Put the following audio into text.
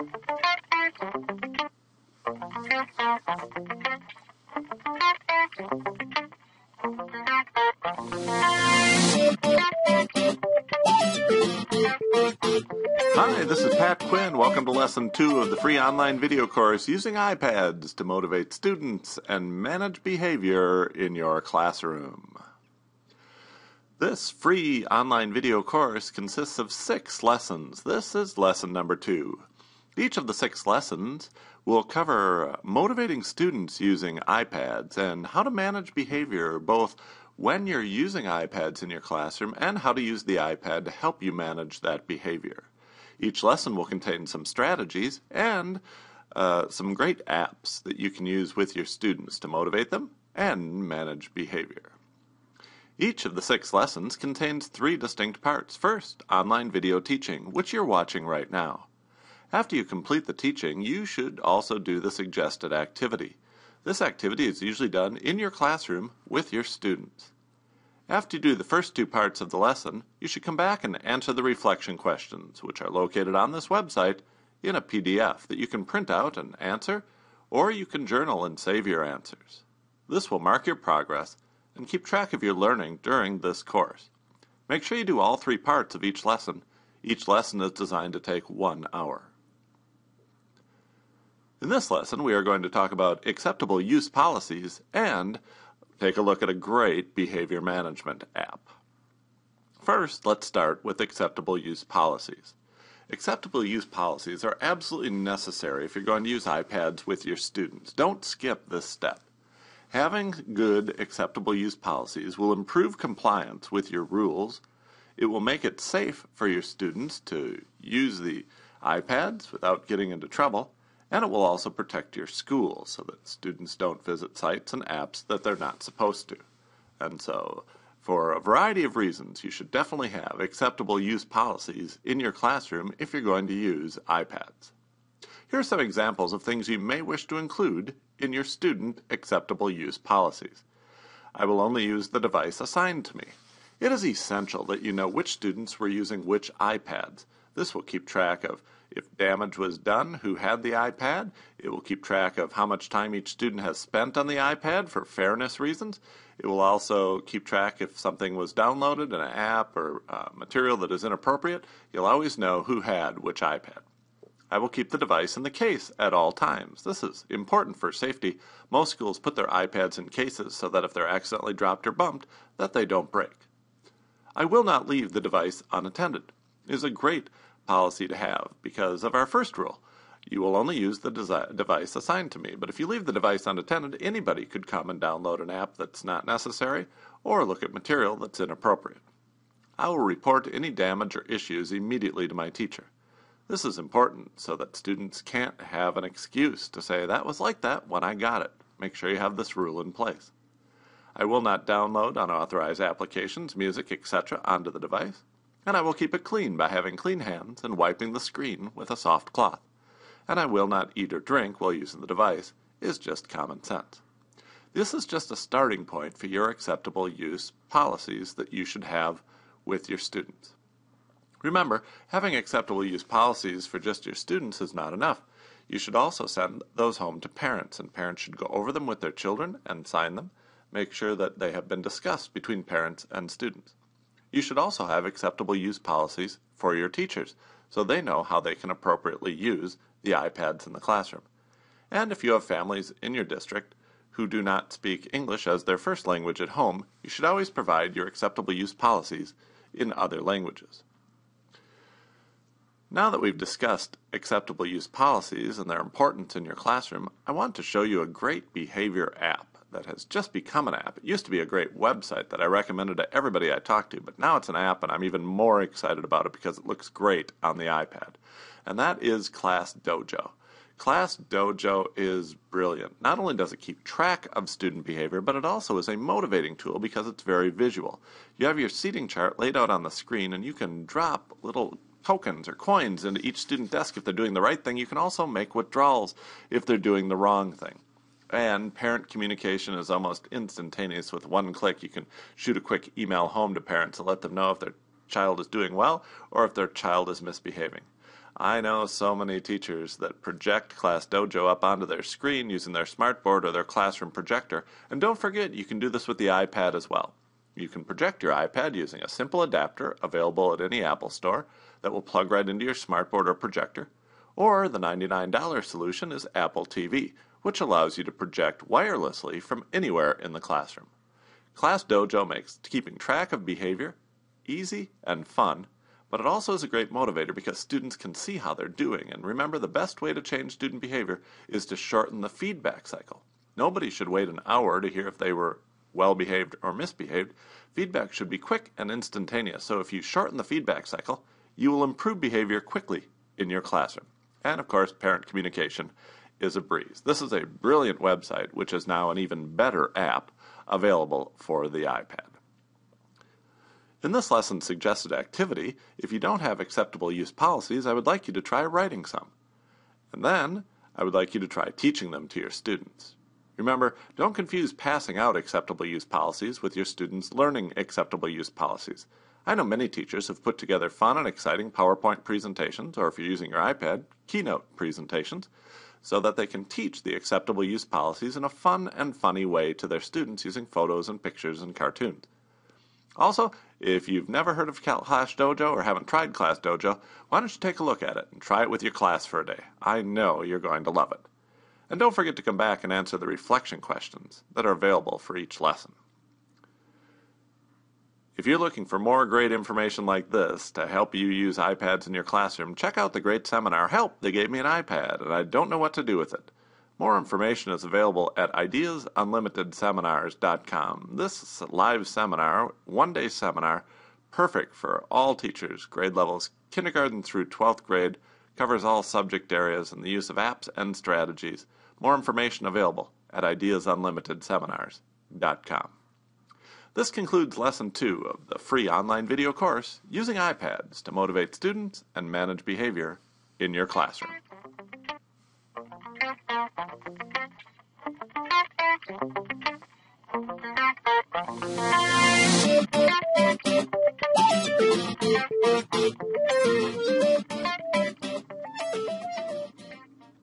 Hi, this is Pat Quinn. Welcome to Lesson 2 of the free online video course Using iPads to Motivate Students and Manage Behavior in Your Classroom. This free online video course consists of 6 lessons. This is lesson number 2. Each of the 6 lessons will cover motivating students using iPads and how to manage behavior both when you're using iPads in your classroom and how to use the iPad to help you manage that behavior. Each lesson will contain some strategies and some great apps that you can use with your students to motivate them and manage behavior. Each of the 6 lessons contains 3 distinct parts. First, online video teaching, which you're watching right now. After you complete the teaching, you should also do the suggested activity. This activity is usually done in your classroom with your students. After you do the first 2 parts of the lesson, you should come back and answer the reflection questions, which are located on this website in a PDF that you can print out and answer, or you can journal and save your answers. This will mark your progress and keep track of your learning during this course. Make sure you do all 3 parts of each lesson. Each lesson is designed to take 1 hour. In this lesson, we are going to talk about acceptable use policies and take a look at a great behavior management app. First, let's start with acceptable use policies. Acceptable use policies are absolutely necessary if you're going to use iPads with your students. Don't skip this step. Having good acceptable use policies will improve compliance with your rules. It will make it safe for your students to use the iPads without getting into trouble, and it will also protect your school so that students don't visit sites and apps that they're not supposed to. And so, for a variety of reasons, you should definitely have acceptable use policies in your classroom if you're going to use iPads. Here are some examples of things you may wish to include in your student acceptable use policies. I will only use the device assigned to me. It is essential that you know which students were using which iPads. This will keep track of if damage was done, who had the iPad. It will keep track of how much time each student has spent on the iPad for fairness reasons. It will also keep track if something was downloaded, an app or material that is inappropriate. You'll always know who had which iPad. I will keep the device in the case at all times. This is important for safety. Most schools put their iPads in cases so that if they're accidentally dropped or bumped, that they don't break. I will not leave the device unattended. It is a great policy to have because of our first rule. You will only use the device assigned to me, but if you leave the device unattended, anybody could come and download an app that's not necessary or look at material that's inappropriate. I will report any damage or issues immediately to my teacher. This is important so that students can't have an excuse to say, that was like that when I got it. Make sure you have this rule in place. I will not download unauthorized applications, music, etc. onto the device, and I will keep it clean by having clean hands and wiping the screen with a soft cloth. And I will not eat or drink while using the device is just common sense. This is just a starting point for your acceptable use policies that you should have with your students. Remember, having acceptable use policies for just your students is not enough. You should also send those home to parents, and parents should go over them with their children and sign them. Make sure that they have been discussed between parents and students. You should also have acceptable use policies for your teachers, so they know how they can appropriately use the iPads in the classroom. And if you have families in your district who do not speak English as their first language at home, you should always provide your acceptable use policies in other languages. Now that we've discussed acceptable use policies and their importance in your classroom, I want to show you a great behavior app that has just become an app. It used to be a great website that I recommended to everybody I talked to, but now it's an app and I'm even more excited about it because it looks great on the iPad. And that is Class Dojo. Class Dojo is brilliant. Not only does it keep track of student behavior, but it also is a motivating tool because it's very visual. You have your seating chart laid out on the screen and you can drop little tokens or coins into each student desk if they're doing the right thing. You can also make withdrawals if they're doing the wrong thing. And parent communication is almost instantaneous. With one click, you can shoot a quick email home to parents to let them know if their child is doing well or if their child is misbehaving. I know so many teachers that project Class Dojo up onto their screen using their smartboard or their classroom projector, and don't forget you can do this with the iPad as well. You can project your iPad using a simple adapter available at any Apple store that will plug right into your smartboard or projector, or the $99 solution is Apple TV, which allows you to project wirelessly from anywhere in the classroom. Class Dojo makes keeping track of behavior easy and fun, but it also is a great motivator because students can see how they're doing, and remember, the best way to change student behavior is to shorten the feedback cycle. Nobody should wait an hour to hear if they were well-behaved or misbehaved. Feedback should be quick and instantaneous, so if you shorten the feedback cycle, you will improve behavior quickly in your classroom. And of course, parent communication is a breeze. This is a brilliant website, which is now an even better app available for the iPad. In this lesson's suggested activity, if you don't have acceptable use policies, I would like you to try writing some. And then, I would like you to try teaching them to your students. Remember, don't confuse passing out acceptable use policies with your students learning acceptable use policies. I know many teachers have put together fun and exciting PowerPoint presentations, or if you're using your iPad, Keynote presentations, so that they can teach the acceptable use policies in a fun and funny way to their students using photos and pictures and cartoons. Also, if you've never heard of Class Dojo or haven't tried Class Dojo, why don't you take a look at it and try it with your class for a day? I know you're going to love it. And don't forget to come back and answer the reflection questions that are available for each lesson. If you're looking for more great information like this to help you use iPads in your classroom, check out the great seminar, Help, They Gave Me an iPad, and I Don't Know What to Do with It. More information is available at ideasunlimitedseminars.com. This live seminar, one-day seminar, perfect for all teachers, grade levels kindergarten through 12th grade, covers all subject areas and the use of apps and strategies. More information available at ideasunlimitedseminars.com. This concludes Lesson 2 of the free online video course, Using iPads to Motivate Students and Manage Behavior in Your Classroom.